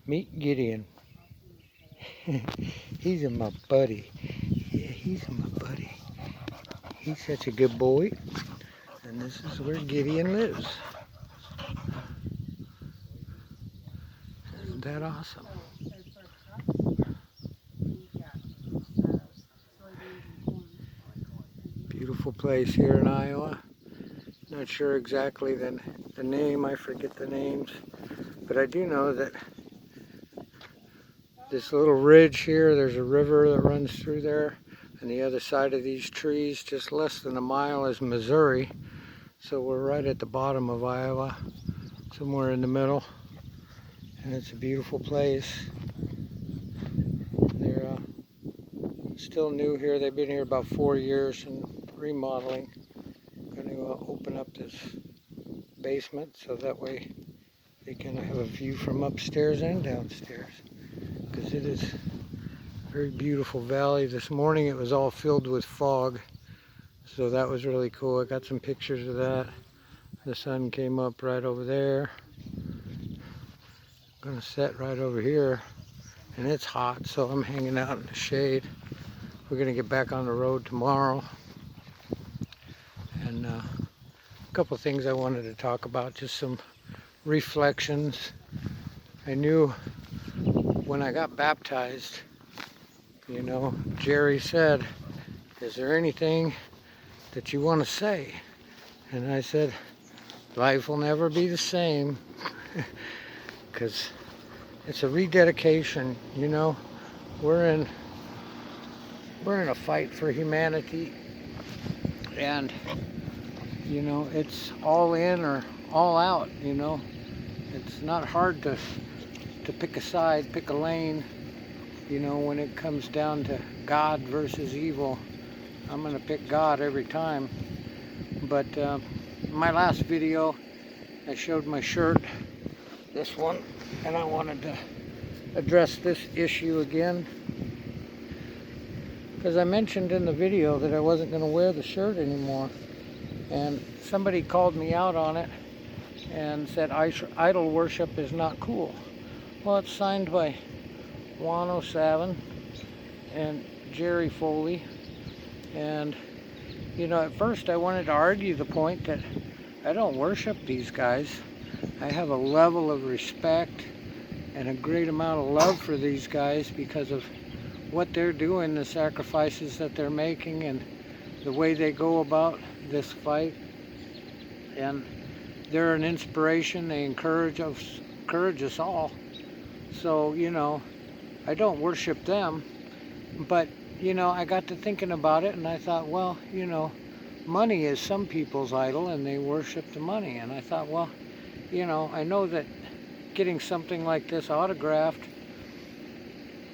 Meet Gideon. He's my buddy. Yeah, he's my buddy. He's such a good boy. And this is where Gideon lives. Isn't that awesome? Beautiful place here in Iowa. Not sure exactly the name. I forget the names. But I do know that this little ridge here, there's a river that runs through there. And the other side of these trees, just less than a mile, is Missouri. So we're right at the bottom of Iowa, somewhere in the middle. And it's a beautiful place. They're still new here. They've been here about 4 years and remodeling. Going to open up this basement so that way they can have a view from upstairs and downstairs. Because it is a very beautiful valley. This morning it was all filled with fog. So that was really cool. I got some pictures of that. The sun came up right over there. I'm gonna set right over here. And it's hot, so I'm hanging out in the shade. We're gonna get back on the road tomorrow. And a couple things I wanted to talk about, just some reflections. I knew when I got baptized, you know, Jerry said, is there anything that you want to say? And I said, life will never be the same. Because it's a rededication, you know. We're in a fight for humanity, and you know, it's all in or all out, you know. It's not hard to pick a side, pick a lane, you know, when it comes down to God versus evil. I'm gonna pick God every time. But my last video, I showed my shirt, this one, and I wanted to address this issue again. Because I mentioned in the video that I wasn't going to wear the shirt anymore. And somebody called me out on it and said idol worship is not cool. Well, it's signed by Juan 07 and Jerry Foley. And, you know, at first I wanted to argue the point that I don't worship these guys. I have a level of respect and a great amount of love for these guys because of what they're doing, the sacrifices that they're making, and the way they go about this fight. And they're an inspiration. They encourage us all. So, you know, I don't worship them, but, you know, I got to thinking about it, and I thought, well, you know, money is some people's idol, and they worship the money. And I thought, well, you know, I know that getting something like this autographed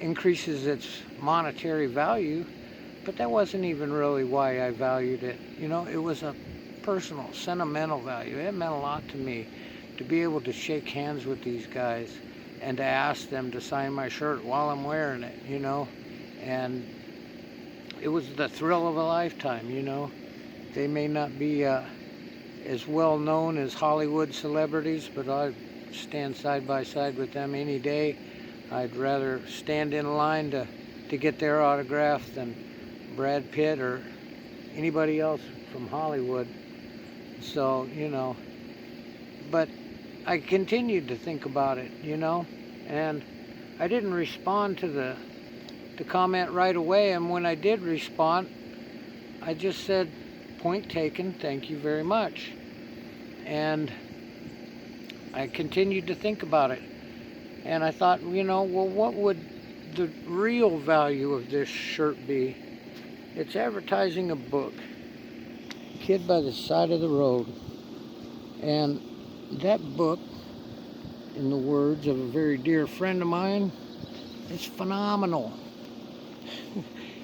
increases its monetary value, but that wasn't even really why I valued it. You know, it was a personal, sentimental value. It meant a lot to me to be able to shake hands with these guys and to ask them to sign my shirt while I'm wearing it, you know. And it was the thrill of a lifetime, you know. They may not be as well known as Hollywood celebrities, but I stand side by side with them any day. I'd rather stand in line to get their autograph than Brad Pitt or anybody else from Hollywood. So, you know, but I continued to think about it, you know, and I didn't respond to the comment right away. And when I did respond, I just said, point taken, thank you very much. And I continued to think about it. And I thought, you know, well, what would the real value of this shirt be? It's advertising a book, Kid by the Side of the Road. And that book, in the words of a very dear friend of mine, is phenomenal.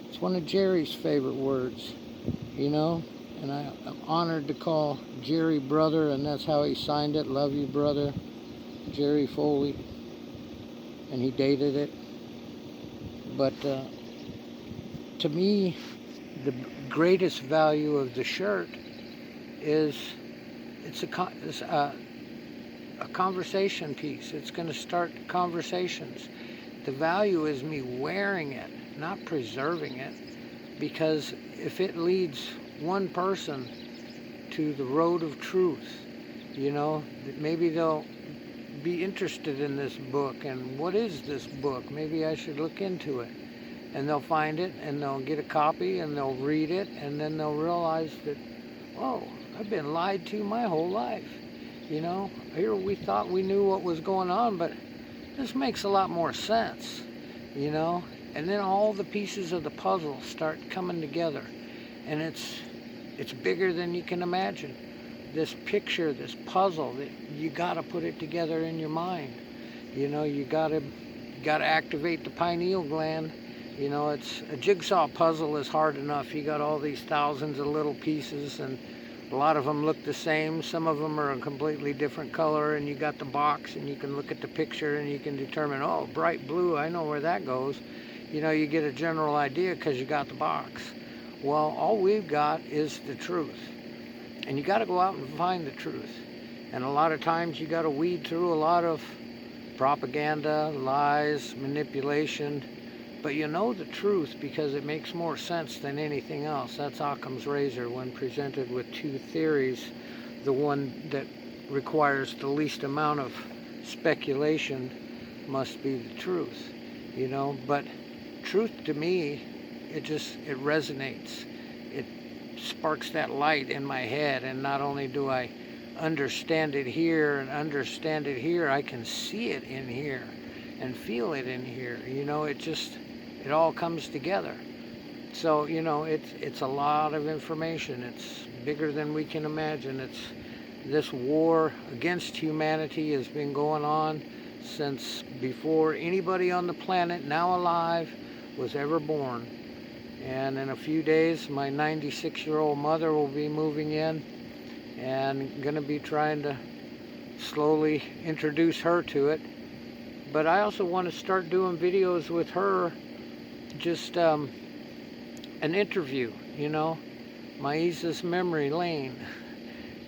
It's one of Jerry's favorite words, you know. And I'm honored to call Jerry brother, and that's how he signed it. Love you, brother. Jerry Foley. And he dated it. But to me, the greatest value of the shirt is it's a a conversation piece. It's going to start conversations. The value is me wearing it, not preserving it, because if it leads one person to the road of truth, maybe they'll be interested in this book, and what is this book? Maybe I should look into it. And they'll find it, and they'll get a copy, and they'll read it, and then they'll realize that, oh, I've been lied to my whole life. Here we thought we knew what was going on, but this makes a lot more sense, and then all the pieces of the puzzle start coming together, and it's bigger than you can imagine. This picture, this puzzle, that you got to put it together in your mind. You got to activate the pineal gland. It's a jigsaw puzzle is hard enough. You got all these thousands of little pieces, and a lot of them look the same. Some of them are a completely different color, and you got the box, and you can look at the picture, and you can determine, oh, bright blue, I know where that goes. You get a general idea because you got the box. Well, all we've got is the truth. And you got to go out and find the truth. And a lot of times you got to weed through a lot of propaganda, lies, manipulation. But you know the truth because it makes more sense than anything else. That's Occam's razor when presented with two theories. The one that requires the least amount of speculation must be the truth, But truth to me, it resonates. It sparks that light in my head, and not only do I understand it here, I can see it in here and feel it in here. It all comes together. So, it's a lot of information. It's bigger than we can imagine. This war against humanity has been going on since before anybody on the planet now alive was ever born. And in a few days, my 96-year-old mother will be moving in, and going to be trying to slowly introduce her to it. But I also want to start doing videos with her, just an interview, Maisa's memory lane,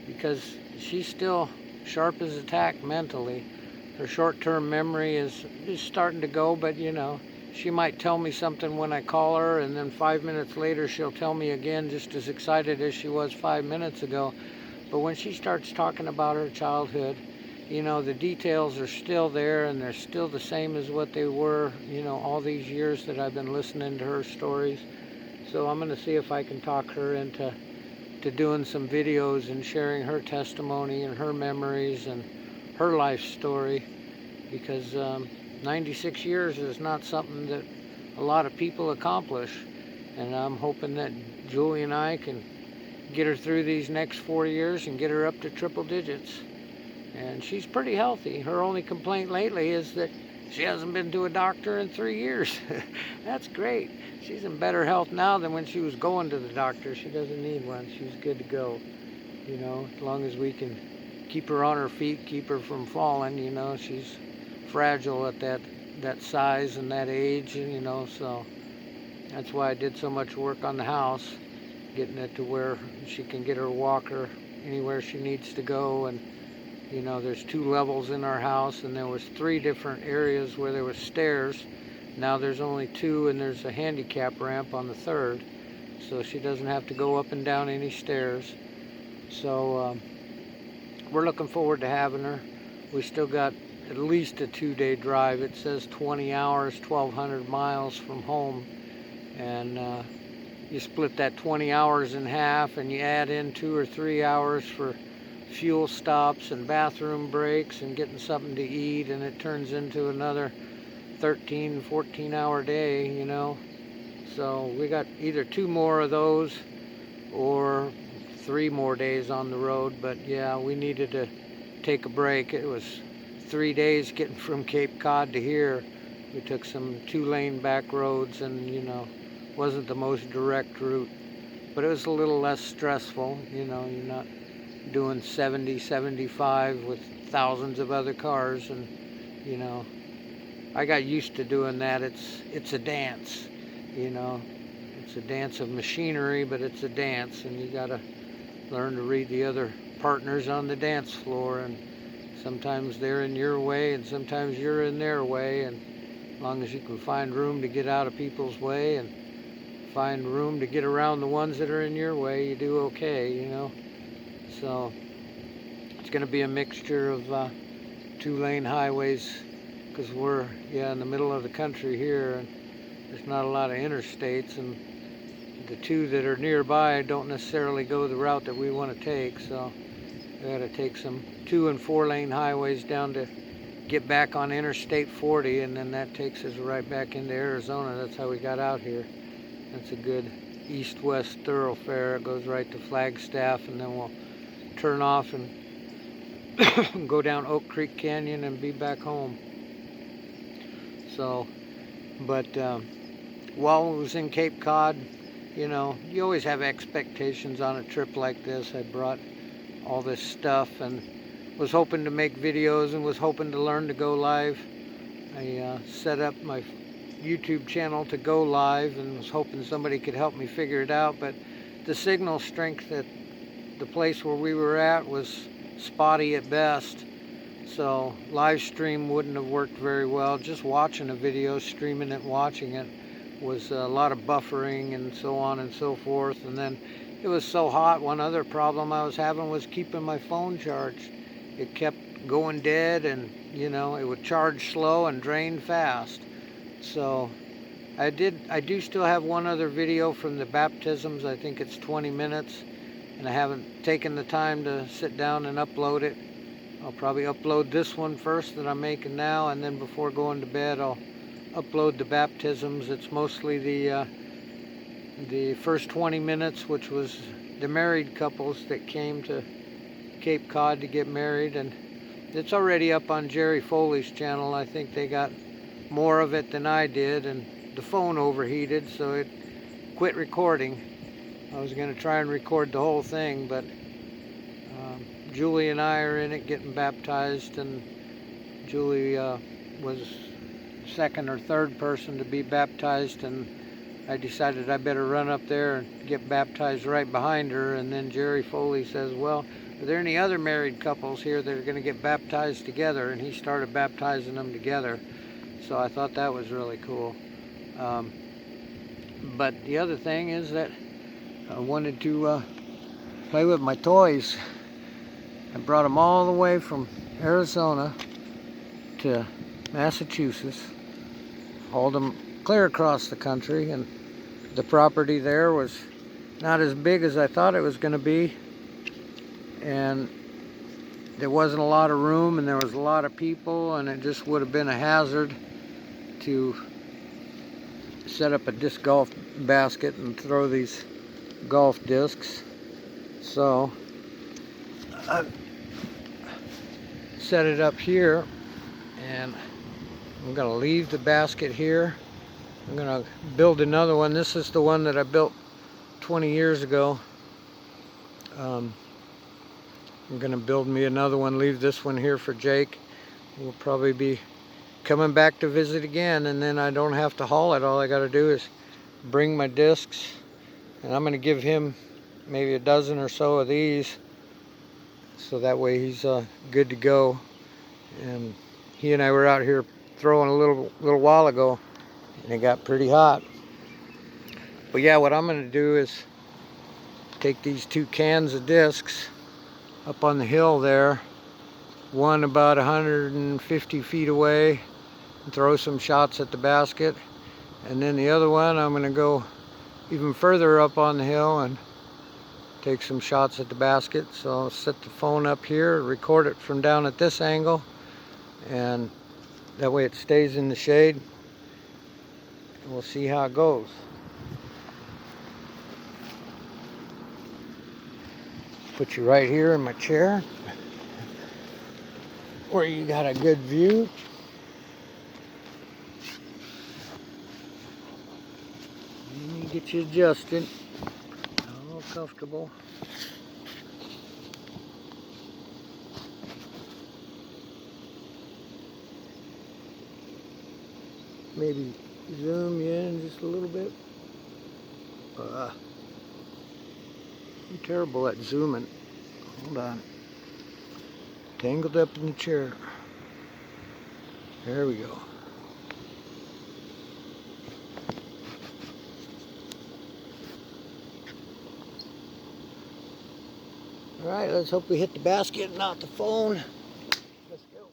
because she's still sharp as a tack mentally. Her short-term memory is starting to go, but she might tell me something when I call her, and then 5 minutes later she'll tell me again, just as excited as she was 5 minutes ago. But when she starts talking about her childhood, the details are still there, and they're still the same as what they were, all these years that I've been listening to her stories. So I'm going to see if I can talk her into doing some videos and sharing her testimony and her memories and her life story, because 96 years is not something that a lot of people accomplish, and I'm hoping that Julie and I can get her through these next 4 years and get her up to triple digits. And she's pretty healthy. Her only complaint lately is that she hasn't been to a doctor in 3 years. That's great. She's in better health now than when she was going to the doctor. She doesn't need one. She's good to go. As long as we can keep her on her feet, keep her from falling, she's fragile at that size and that age, so that's why I did so much work on the house, getting it to where she can get her walker anywhere she needs to go. And there's 2 levels in our house, and there was 3 different areas where there was stairs. Now there's only 2, and there's a handicap ramp on the 3rd, so she doesn't have to go up and down any stairs. So we're looking forward to having her. We still got at least a 2-day drive. It says 20 hours, 1,200 miles from home, and you split that 20 hours in half, and you add in 2 or 3 hours for fuel stops and bathroom breaks and getting something to eat, and it turns into another 13, 14-hour day, So we got either 2 more of those or 3 more days on the road. But yeah, we needed to take a break. It was 3 days getting from Cape Cod to here. We took some 2-lane back roads, and wasn't the most direct route, but it was a little less stressful. You're not doing 70, 75 with thousands of other cars, and I got used to doing that. It's a dance, it's a dance of machinery, but it's a dance, and you got to learn to read the other partners on the dance floor. And Sometimes they're in your way and sometimes you're in their way, and as long as you can find room to get out of people's way and find room to get around the ones that are in your way, you do okay, you know. So it's going to be a mixture of 2-lane highways, because we're in the middle of the country here, and there's not a lot of interstates, and the two that are nearby don't necessarily go the route that we want to take, so we got to take some 2- and 4-lane highways down to get back on Interstate 40, and then that takes us right back into Arizona. That's how we got out here. That's a good east-west thoroughfare. It goes right to Flagstaff, and then we'll turn off and go down Oak Creek Canyon and be back home. So, but while I was in Cape Cod, you know, you always have expectations on a trip like this. I brought all this stuff and was hoping to make videos and was hoping to learn to go live. I set up my YouTube channel to go live and was hoping somebody could help me figure it out, but the signal strength at the place where we were at was spotty at best, so live stream wouldn't have worked very well. Just watching a video, streaming it, watching it was a lot of buffering and so on and so forth. And then it was so hot. One other problem I was having was keeping my phone charged. It kept going dead, and you know, it would charge slow and drain fast. So I do still have one other video from the baptisms. I think it's 20 minutes, and I haven't taken the time to sit down and upload it. I'll probably upload this one first that I'm making now, and then before going to bed I'll upload the baptisms. It's mostly the first 20 minutes, which was the married couples that came to Cape Cod to get married, and it's already up on Jerry Foley's channel. I think they got more of it than I did, and the phone overheated, so it quit recording. I was going to try and record the whole thing, but Julie and I are in it getting baptized, and Julie was second or third person to be baptized, and I decided I better run up there and get baptized right behind her. And then Jerry Foley says, well, are there any other married couples here that are going to get baptized together? And he started baptizing them together. So I thought that was really cool. But the other thing is that I wanted to play with my toys. I brought them all the way from Arizona to Massachusetts, hauled them clear across the country, and the property there was not as big as I thought it was going to be, and there wasn't a lot of room, and there was a lot of people, and it just would have been a hazard to set up a disc golf basket and throw these golf discs. So I set it up here, and I'm going to leave the basket here. I'm going to build another one. This is the one that I built 20 years ago. I'm going to build me another one, leave this one here for Jake. We'll probably be coming back to visit again, and then I don't have to haul it. All I got to do is bring my discs, and I'm going to give him maybe a dozen or so of these, so that way he's good to go. And he and I were out here throwing a little while ago, and it got pretty hot. But yeah, what I'm going to do is take these 2 cans of discs up on the hill there, one about 150 feet away, and throw some shots at the basket. And then the other one, I'm going to go even further up on the hill and take some shots at the basket. So I'll set the phone up here, record it from down at this angle, and that way it stays in the shade. And we'll see how it goes. Put you right here in my chair where you got a good view. Let me get you adjusted. All comfortable. Maybe zoom you in just a little bit. I'm terrible at zooming. Hold on. Tangled up in the chair. There we go. All right, let's hope we hit the basket and not the phone. Let's go.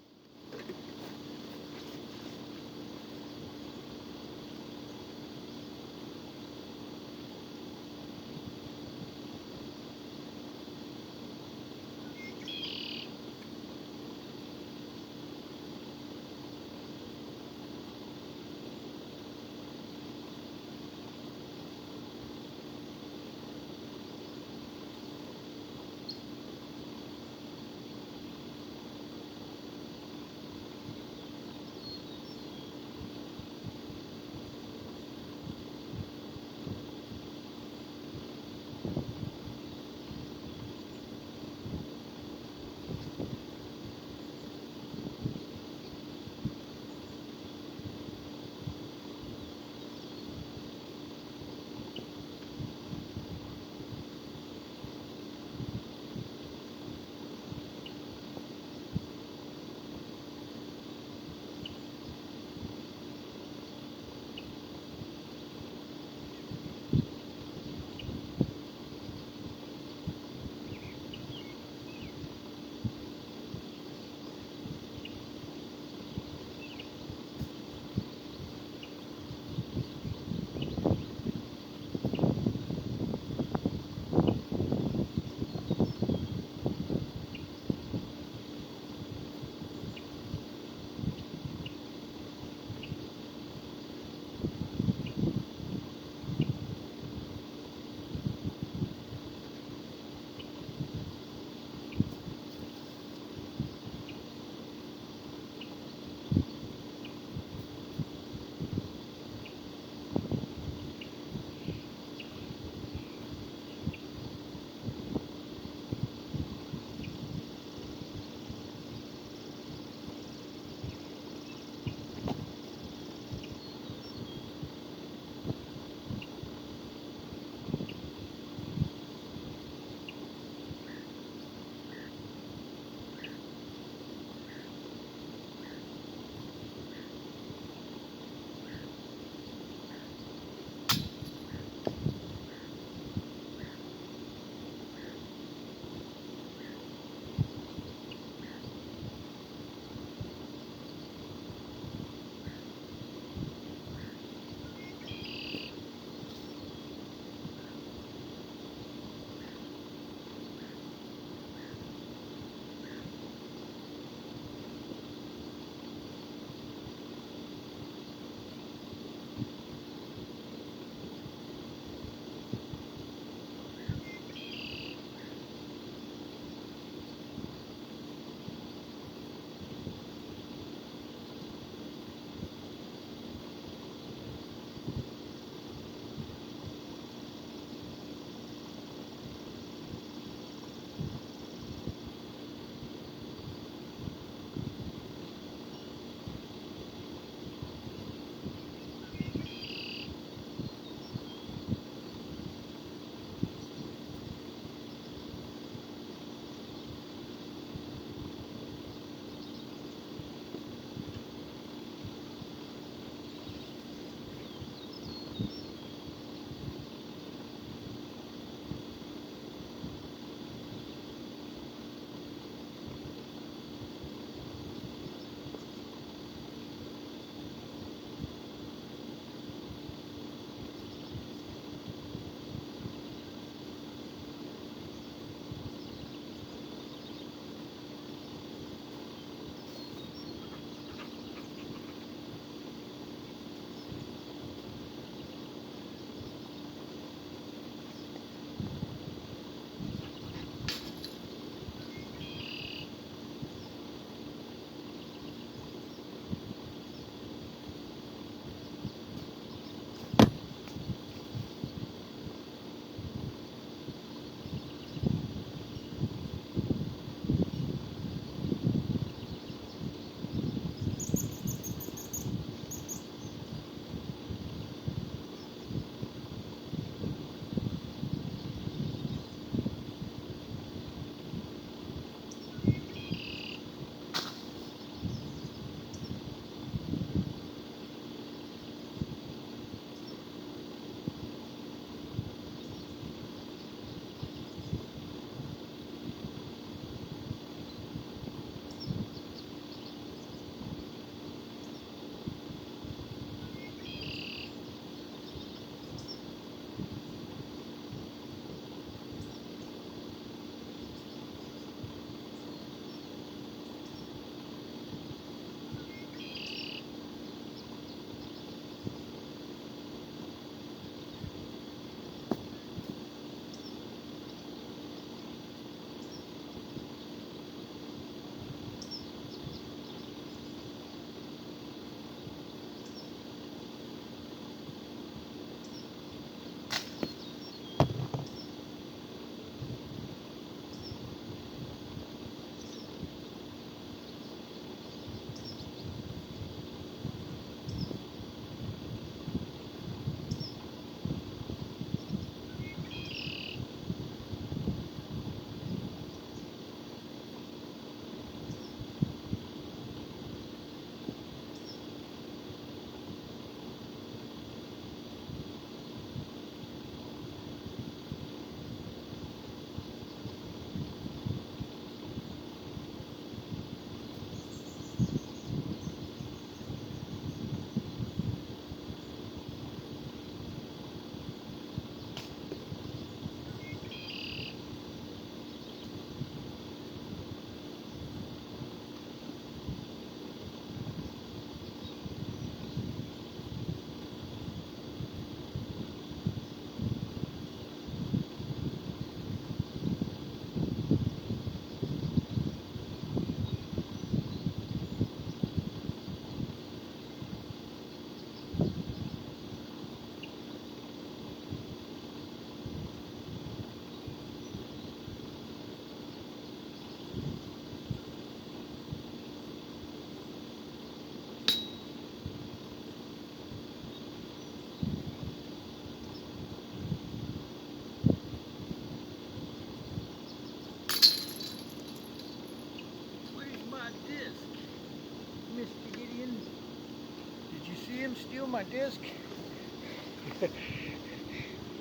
him steal my disc?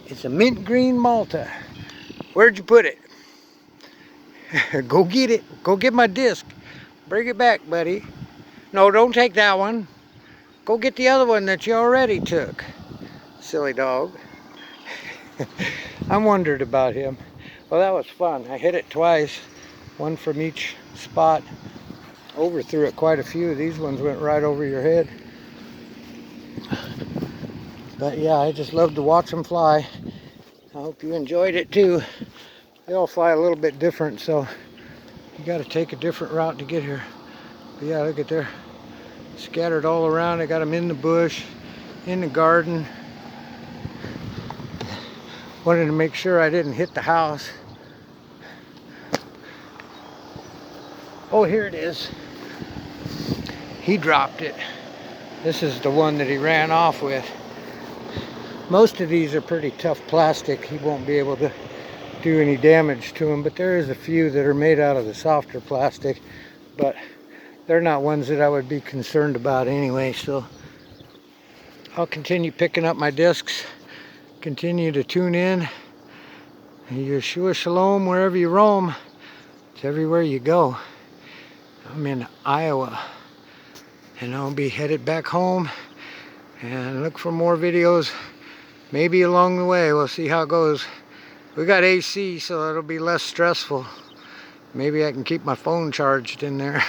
It's a mint green Malta. Where'd you put it? Go get it. Go get my disc. Bring it back, buddy. No, don't take that one. Go get the other one that you already took. Silly dog. I'm wondered about him. Well, that was fun. I hit it twice. One from each spot. Overthrew it quite a few. These ones went right over your head. But yeah, I just love to watch them fly. I hope you enjoyed it too. They all fly a little bit different, so you got to take a different route to get here. But yeah, look at there. Scattered all around. I got them in the bush, in the garden. Wanted to make sure I didn't hit the house. Oh, here it is. He dropped it. This is the one that he ran off with. Most of these are pretty tough plastic. He won't be able to do any damage to them, but there is a few that are made out of the softer plastic, but they're not ones that I would be concerned about anyway. So I'll continue picking up my discs, continue to tune in. Yeshua Shalom wherever you roam. It's everywhere you go. I'm in Iowa, and I'll be headed back home and look for more videos. Maybe along the way, we'll see how it goes. We got AC, so it'll be less stressful. Maybe I can keep my phone charged in there.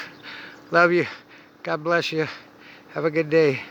Love you. God bless you. Have a good day.